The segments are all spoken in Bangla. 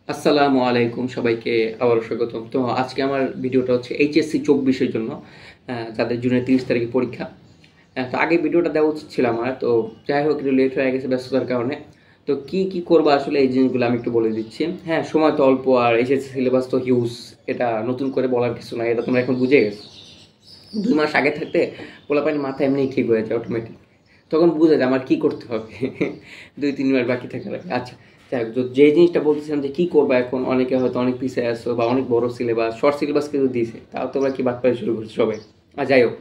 আসসালামু আলাইকুম সবাইকে আবারও স্বাগতম। তো আজকে আমার ভিডিওটা হচ্ছে এইচএসসি 24-এর জন্য, যাদের জুনের 30 তারিখে পরীক্ষা। তো আগে ভিডিওটা দেওয়া উচিত ছিল আমার, তো যাই হোক একটু লেট হয়ে গেছে ব্যস্ততার কারণে। তো কি কি করবো আসলে এই জিনিসগুলো আমি একটু বলে দিচ্ছি। হ্যাঁ, সময় তো অল্প আর এইচএসসি সিলেবাস তো হিউজ। এটা নতুন করে বলার কিছু না, এটা তোমরা এখন বুঝে গেছো। 2 মাস আগে থাকতে পোলাপানির মাথা এমনিই ঠিক হয়ে যায় অটোমেটিক। তখন বুঝে যায় আমার কি করতে হবে 2-3 মাস বাকি থাকার আগে। আচ্ছা, যাই হোক, যে জিনিসটা বলতেছিলাম যে কী করবা এখন, অনেকে হয়তো অনেক পিছিয়ে আসো বা অনেক বড় সিলেবাস, শর্ট সিলেবাস কিন্তু দিয়েছে, তাও তোমরা কি বাদ পাই শুরু করছো সবাই। আর যাই হোক,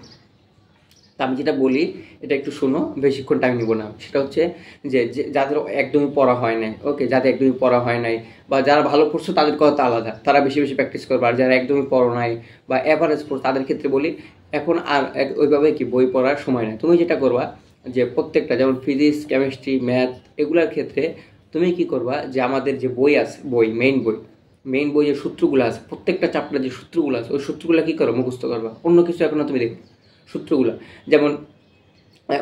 তা আমি যেটা বলি এটা একটু শোনো, বেশিক্ষণ টাইম নিব না। সেটা হচ্ছে যাদের একদমই পড়া হয় নাই, ওকে, যাদের একদমই পড়া হয় নাই বা যারা ভালো পড়ছো তাদের কথা আলাদা, তারা বেশি বেশি প্র্যাকটিস করবে। আর যারা একদমই পড়ো নাই বা অ্যাভারেজ পড়ো তাদের ক্ষেত্রে বলি, এখন আর ওইভাবে কি বই পড়ার সময় নেই। তুমি যেটা করবা যে প্রত্যেকটা, যেমন ফিজিক্স, কেমিস্ট্রি, ম্যাথ, এগুলোর ক্ষেত্রে তুমি কি করবা যে আমাদের যে বই আছে, মেইন বই যে সূত্রগুলো আছে, প্রত্যেকটা চ্যাপ্টারে যে সূত্রগুলো আছে, ওই সূত্রগুলো কি করো, মুখস্থ করবা। অন্য কিছু এখন তুমি দেখো সূত্রগুলো, যেমন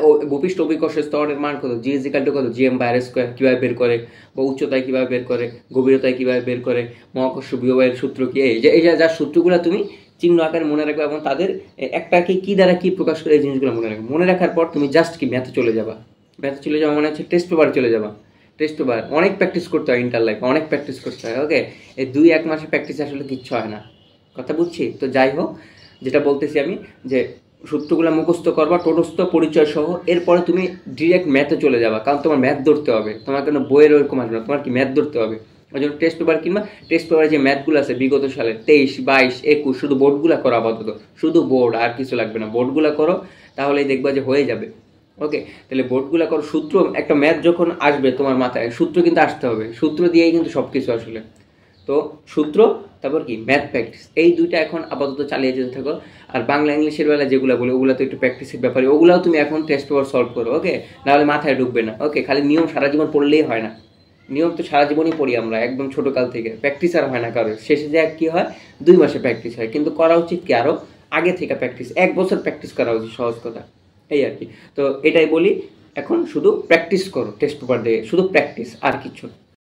ও ভূপৃষ্ঠ অভিকর্ষের স্তরের মান কত, জি ইজিক্যাল টু কত, জিএম বাই আর স্কোয়ার কীভাবে বের করে, বা উচ্চতায় কীভাবে বের করে, গভীরতায় কীভাবে বের করে, মহাকর্ষ বিভবের সূত্র কি, এই যে যা সূত্রগুলো তুমি চিহ্ন আকারে মনে রাখবে, এবং তাদের একটাকে কি দ্বারা কি প্রকাশ করে, এই জিনিসগুলো মনে রাখবে। মনে রাখার পর তুমি জাস্ট কি ম্যাথে চলে যাবা, মানে হচ্ছে টেস্ট পেপারে চলে যাবা। টেস্ট পেপার অনেক প্র্যাকটিস করতে হয়, ইন্টার লাইফে অনেক প্র্যাকটিস করতে হয়। ওকে, এই 2-1 মাসের প্র্যাকটিস আসলে কিচ্ছু হয় না, কথা বুঝছি। তো যাই হোক, যেটা বলতেছি আমি, যে সূত্রগুলো মুখস্থ করবা টোটস্থ পরিচয় সহ, এরপরে তুমি ডিরেক্ট ম্যাথে চলে যাবা, কারণ তোমার ম্যাথ ধরতে হবে। তোমার কোনো বইয়ের ওরকম আসবে না, তোমার কি ম্যাথ ধরতে হবে। ওই জন্য টেস্ট পেপার কিনবা, টেস্ট পেপারে যে ম্যাথগুলো আছে বিগত সালের 23, 22, 21, শুধু বোর্ডগুলো করো আপাতত, শুধু বোর্ড, আর কিছু লাগবে না, বোর্ডগুলো করো, তাহলেই দেখবা যে হয়ে যাবে। ওকে, তাহলে বোর্ডগুলো করো। সূত্র, একটা ম্যাথ যখন আসবে তোমার মাথায়, সূত্র কিন্তু আসতে হবে, সূত্র দিয়েই কিন্তু সব কিছু আসলে। তো সূত্র, তারপর কি ম্যাথ প্র্যাকটিস, এই দুইটা এখন আপাতত চালিয়ে যেতে থাকো। আর বাংলা ইংলিশের বেলা যেগুলো বলে, ওগুলো তো একটু প্র্যাকটিসের ব্যাপারে, ওগুলাও তুমি এখন টেস্ট পেপার সলভ করো। ওকে, নাহলে মাথায় ঢুকবে না। ওকে, খালি নিয়ম সারা জীবন পড়লেই হয় না, নিয়ম তো সারা জীবনই পড়ি আমরা, একদম ছোটোকাল থেকে, প্র্যাকটিস আর হয় না কারোর। শেষে যে কী হয়, 2 মাসে প্র্যাকটিস হয়, কিন্তু করা উচিত কি আরও আগে থেকে প্র্যাকটিস, 1 বছর প্র্যাকটিস করা উচিত, সহজ কথা এই আর কি। তো এটাই বলি, এখন শুধু প্র্যাকটিস করো, টেস্ট পেপার দিয়ে শুধু প্র্যাকটিস, আর কিছু না।